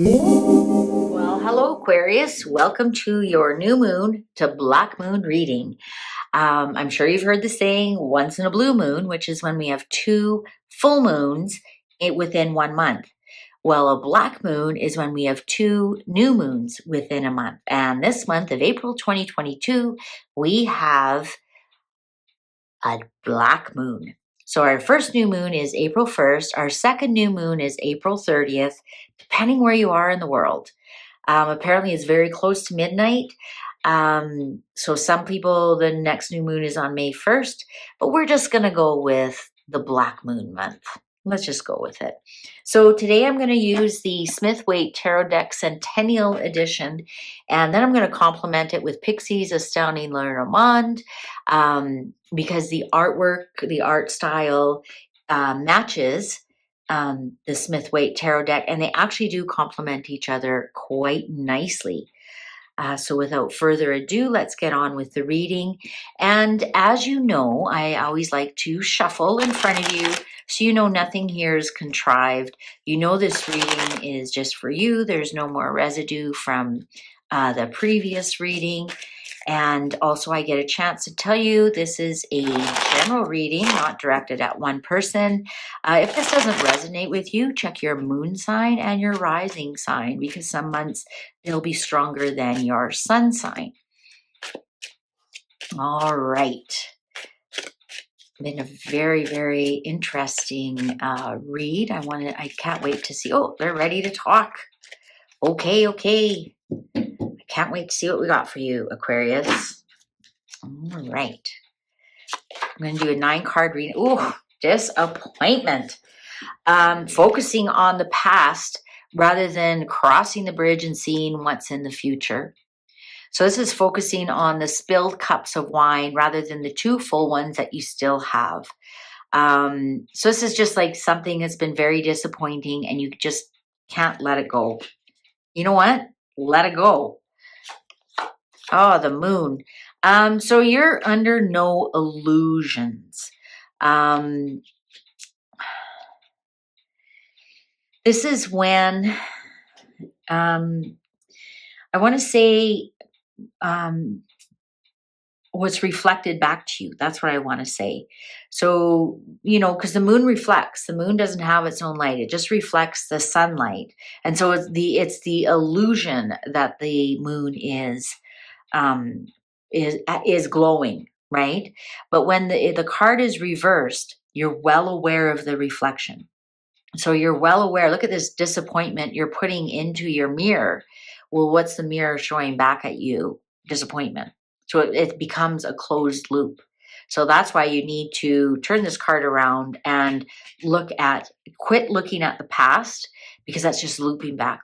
Well, hello, Aquarius. Welcome to your new moon to black moon reading. I'm sure you've heard the saying once in a blue moon, which is when we have two full moons within 1 month. Well, a black moon is when we have two new moons within a month. And this month of April 2022, we have a black moon. So our first new moon is April 1st. Our second new moon is April 30th, depending where you are in the world. Apparently, it's very close to midnight. So some people, the next new moon is on May 1st, but we're just going to go with the black moon month. Let's just go with it. So today I'm going to use the Smith-Waite Tarot Deck Centennial Edition, and then I'm going to complement it with Pixie's Astounding Lenormand, because the artwork, the art style matches the Smith-Waite Tarot Deck, and they actually do complement each other quite nicely. So without further ado, let's get on with the reading. And as you know, I always like to shuffle in front of you so you know nothing here is contrived. You know this reading is just for you. There's no more residue from the previous reading. And also I get a chance to tell you this is a general reading, not directed at one person. If this doesn't resonate with you, check your moon sign and your rising sign, because some months they'll be stronger than your sun sign. All right. Been a very, very interesting read. I can't wait to see. Oh, they're ready to talk. Okay. Can't wait to see what we got for you, Aquarius. All right. I'm going to do a 9-card reading. Ooh, disappointment. Focusing on the past rather than crossing the bridge and seeing what's in the future. So this is focusing on the spilled cups of wine rather than the two full ones that you still have. So this is just like something that's been very disappointing and you just can't let it go. You know what? Let it go. Oh, the moon. So you're under no illusions. This is when I want to say what's reflected back to you. That's what I want to say. So, because the moon reflects. The moon doesn't have its own light. It just reflects the sunlight. And so it's the illusion that the moon is glowing, right? But when the card is reversed, you're well aware of the reflection. So you're well aware. Look at this disappointment you're putting into your mirror. Well, what's the mirror showing back at you? Disappointment. So it becomes a closed loop. So that's why you need to turn this card around and quit looking at the past, because that's just looping back.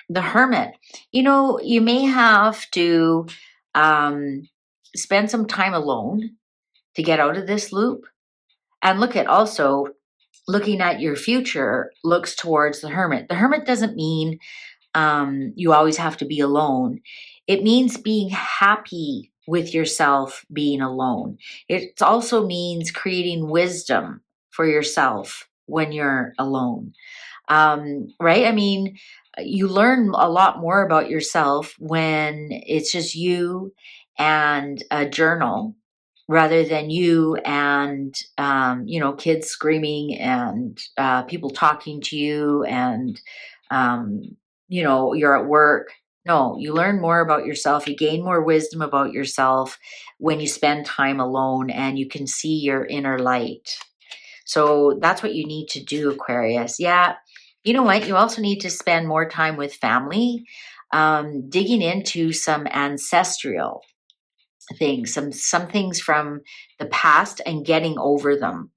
The Hermit. You may have to spend some time alone to get out of this loop. And looking at your future looks towards the Hermit. The Hermit doesn't mean you always have to be alone. It means being happy with yourself being alone. It also means creating wisdom for yourself when you're alone. Right? I mean, you learn a lot more about yourself when it's just you and a journal rather than you and kids screaming and people talking to you and you're at work. No, you learn more about yourself. You gain more wisdom about yourself when you spend time alone and you can see your inner light. So that's what you need to do, Aquarius. Yeah. You know what? You also need to spend more time with family, digging into some ancestral things, some things from the past and getting over them.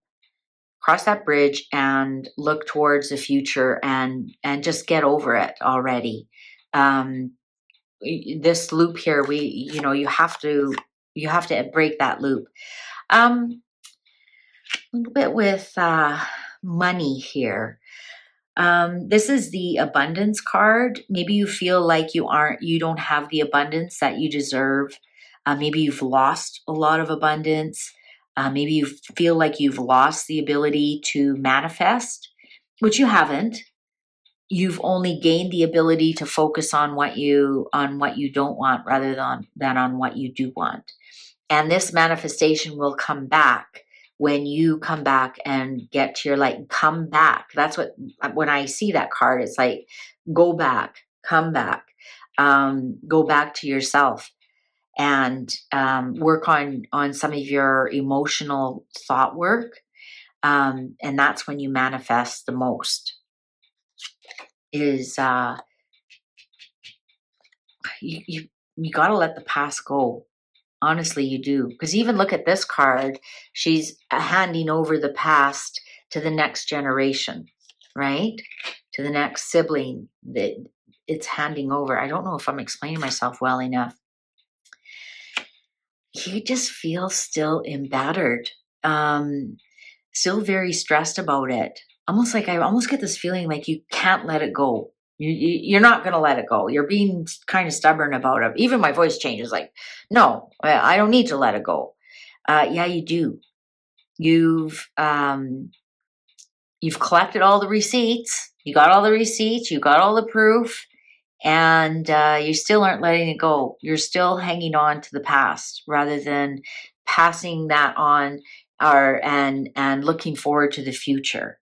Cross that bridge and look towards the future and just get over it already. This loop here, you have to break that loop. A little bit with money here. This is the abundance card. Maybe you feel like you don't have the abundance that you deserve. Maybe you've lost a lot of abundance. Maybe you feel like you've lost the ability to manifest. which you haven't. You've only gained the ability to focus on what you don't want rather than on what you do want. And this manifestation will come back when you come back and get to your light. Come back. That's what, when I see that card, it's like, go back, come back, go back to yourself, and work on some of your emotional thought work. And that's when you manifest the most. Is you got to let the past go. Honestly, you do. Because even look at this card. She's handing over the past to the next generation, right? To the next sibling that it's handing over. I don't know if I'm explaining myself well enough. You just feel still embittered, still very stressed about it. Almost like I almost get this feeling like you can't let it go. You're not going to let it go. You're being kind of stubborn about it. Even my voice changes like, no, I don't need to let it go. Yeah, you do. You've collected all the receipts. You got all the receipts. You got all the proof. And you still aren't letting it go. You're still hanging on to the past rather than passing that on and looking forward to the future.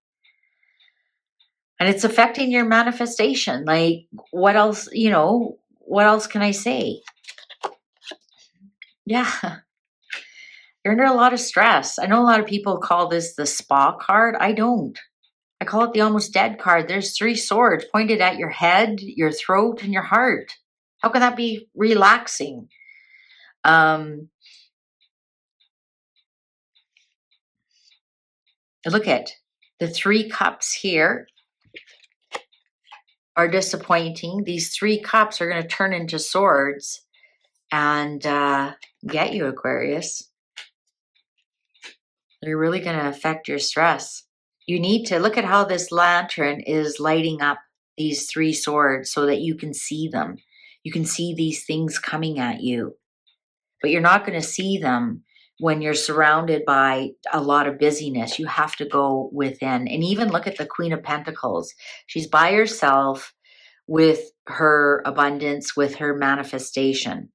And it's affecting your manifestation. Like, what else, what else can I say? Yeah. You're under a lot of stress. I know a lot of people call this the spa card. I don't. I call it the almost dead card. There's 3 swords pointed at your head, your throat, and your heart. How can that be relaxing? Look at the 3 cups here are disappointing. These 3 cups are going to turn into swords and get you, Aquarius. They're really going to affect your stress. You need to look at how this lantern is lighting up these 3 swords so that you can see them. You can see these things coming at you, but you're not going to see them when you're surrounded by a lot of busyness. You have to go within. And even look at the Queen of Pentacles. She's by herself with her abundance, with her manifestation,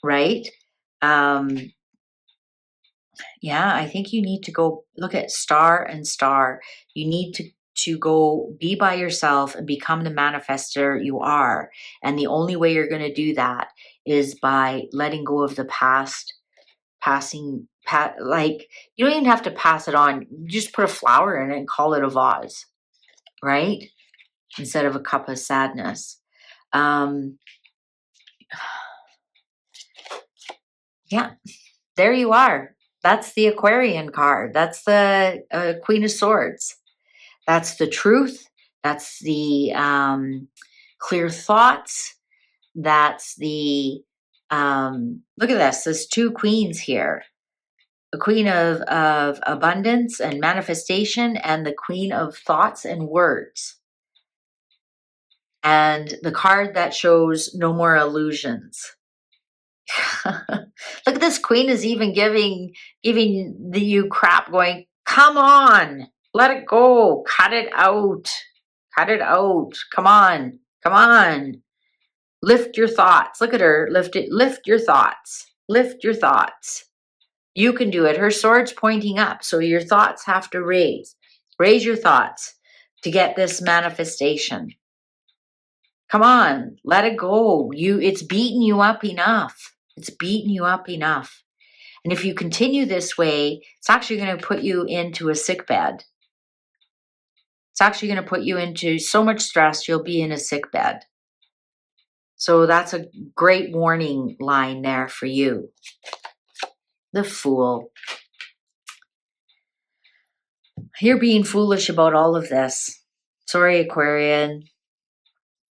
right? Yeah, I think you need to go look at star and star. You need to go be by yourself and become the manifester you are. And the only way you're going to do that is by letting go of the past, like, you don't even have to pass it on. You just put a flower in it and call it a vase, right? Instead of a cup of sadness. Yeah, there you are. That's the Aquarian card. That's the Queen of Swords. That's the truth. That's the clear thoughts. That's the, look at this. There's 2 queens here. The Queen of abundance and manifestation, and the Queen of thoughts and words. And the card that shows no more illusions. Look at this queen is even giving you crap, going, come on, let it go, cut it out, come on, lift your thoughts. Look at her, lift your thoughts, you can do it. Her sword's pointing up, so your thoughts have to raise your thoughts to get this manifestation. Come on, let it go. It's beaten you up enough. And if you continue this way, it's actually going to put you into a sick bed. It's actually going to put you into so much stress, you'll be in a sick bed. So that's a great warning line there for you. The Fool. You're being foolish about all of this. Sorry, Aquarian.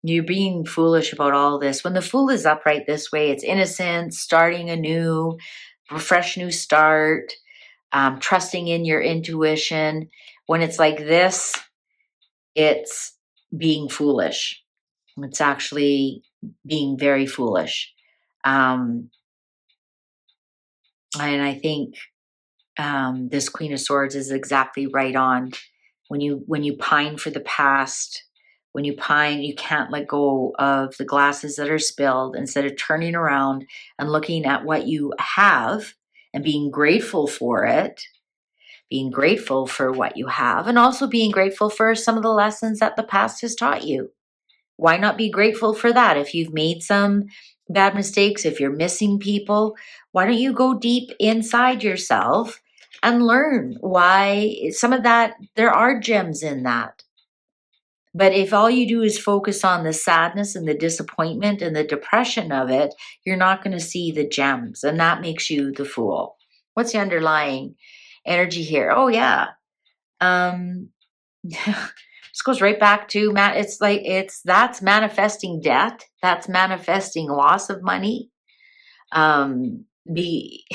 You're being foolish about all this. When the Fool is upright this way, it's innocent, starting anew, a fresh new start, trusting in your intuition. When it's like this, it's being foolish. It's actually being very foolish. And I think this Queen of Swords is exactly right on. when you pine for the past, when you pine, you can't let go of the glasses that are spilled. Instead of turning around and looking at what you have and being grateful for it, being grateful for what you have, and also being grateful for some of the lessons that the past has taught you. Why not be grateful for that? If you've made some bad mistakes, if you're missing people, why don't you go deep inside yourself and learn why some of that, there are gems in that. But if all you do is focus on the sadness and the disappointment and the depression of it, you're not going to see the gems, and that makes you the fool. What's the underlying energy here? Oh, yeah. This goes right back to that's manifesting debt. That's manifesting loss of money. Be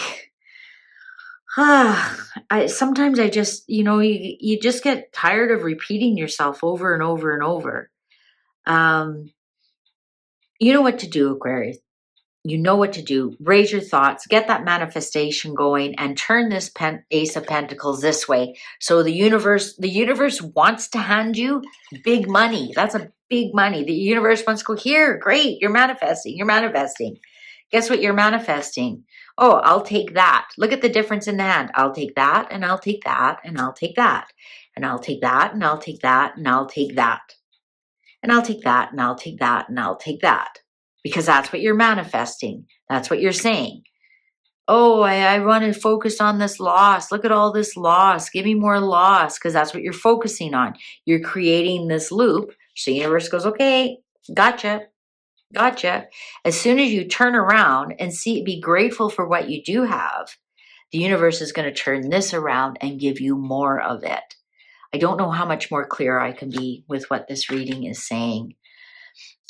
sometimes I just, you just get tired of repeating yourself over and over and over. You know what to do, Aquarius. You know what to do. Raise your thoughts, get that manifestation going, and turn this Ace of Pentacles this way. So the universe wants to hand you big money. That's a big money. The universe wants to go, here, great, you're manifesting. Guess what you're manifesting? Oh, I'll take that. Look at the difference in the hand. I'll take that, and I'll take that, and I'll take that, and I'll take that, and I'll take that, and I'll take that, and I'll take that, and I'll take that, and I'll take that. Because that's what you're manifesting. That's what you're saying. Oh, I want to focus on this loss. Look at all this loss. Give me more loss, because that's what you're focusing on. You're creating this loop. So the universe goes, okay, gotcha. As soon as you turn around and be grateful for what you do have, the universe is going to turn this around and give you more of it. I don't know how much more clear I can be with what this reading is saying.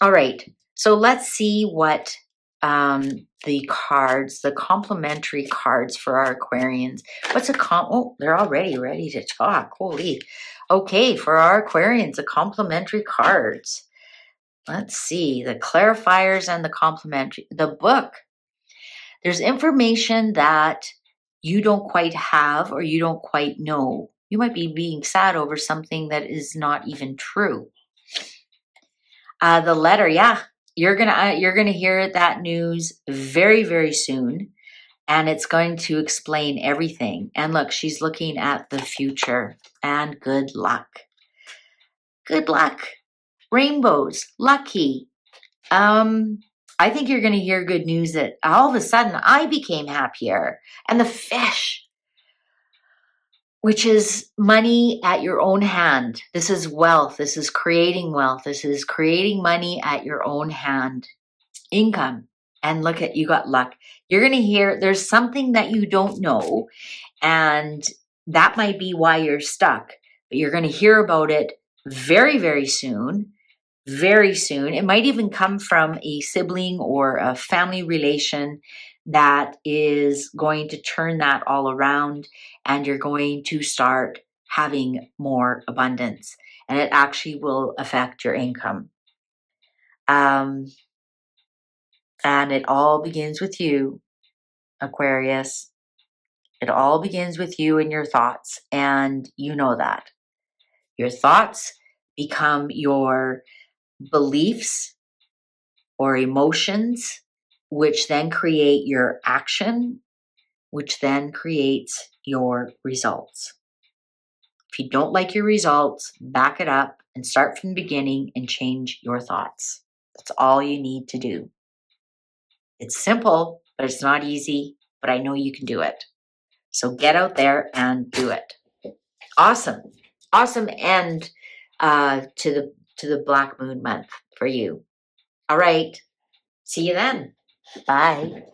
All right. So let's see what the complimentary cards for our Aquarians. What's oh, they're already ready to talk. Holy. Okay, for our Aquarians, the complimentary cards. Let's see, the clarifiers and the complimentary. The book. There's information that you don't quite have or you don't quite know. You might be being sad over something that is not even true. The letter, yeah. You're gonna hear that news very, very soon, and it's going to explain everything. And look, she's looking at the future. And good luck. Good luck. Rainbows. Lucky. I think you're gonna hear good news that all of a sudden I became happier. And the fish, which is money at your own hand. This is wealth. This is creating wealth. This is creating money at your own hand. Income. And look at, you got luck. You're going to hear there's something that you don't know, and that might be why you're stuck. But you're going to hear about it very, very soon. Very soon. It might even come from a sibling or a family relation that is going to turn that all around, and you're going to start having more abundance, and it actually will affect your income. And it all begins with you, Aquarius. It all begins with you and your thoughts, and you know that. Your thoughts become your beliefs or emotions, which then create your action, which then creates your results. If you don't like your results, back it up and start from the beginning and change your thoughts. That's all you need to do. It's simple, but it's not easy, but I know you can do it. So get out there and do it. Awesome. Awesome end to the Black Moon month for you. All right. See you then. Bye.